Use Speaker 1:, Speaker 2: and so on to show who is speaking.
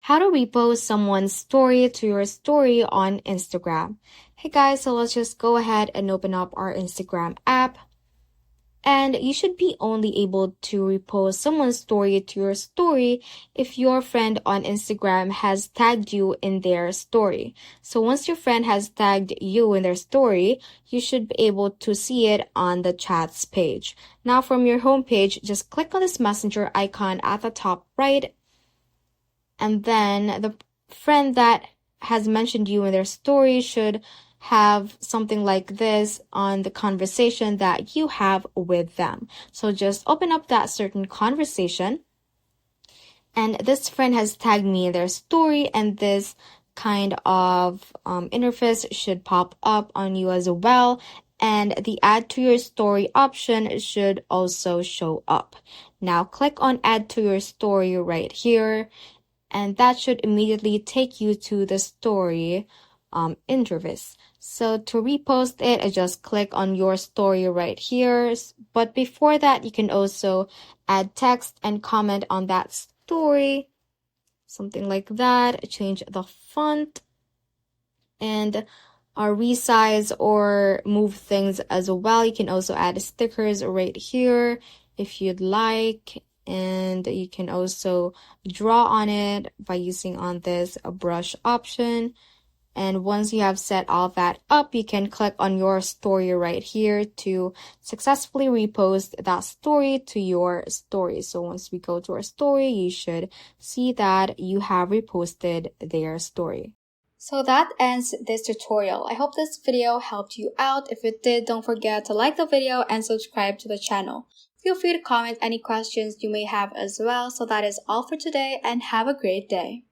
Speaker 1: how to repost someone's story to your story on Instagram. Hey guys, so let's just go ahead and open up our Instagram app. And you should be only able to repost someone's story to your story if your friend on Instagram has tagged you in their story. So once your friend has tagged you in their story, you should be able to see it on the chats page. Now from your homepage, just click on this messenger icon at the top right, and then the friend that has mentioned you in their story should have something like this on the conversation that you have with them. So just open up that certain conversation, and this friend has tagged me in their story, and this kind of interface should pop up on you as well, and the add to your story option should also show up. Now click on add to your story right here, and that should immediately take you to the story interface. So to repost it, I just click on your story right here. But before that, you can also add text and comment on that story, something like that. Change the font and resize or move things as well. You can also add stickers right here if you'd like, and you can also draw on it by using on this brush option. And once you have set all that up, you can click on your story right here to successfully repost that story to your story. So once we go to our story, you should see that you have reposted their story.
Speaker 2: So that ends this tutorial. I hope this video helped you out. If it did, don't forget to like the video and subscribe to the channel. Feel free to comment any questions you may have as well. So that is all for today, and have a great day.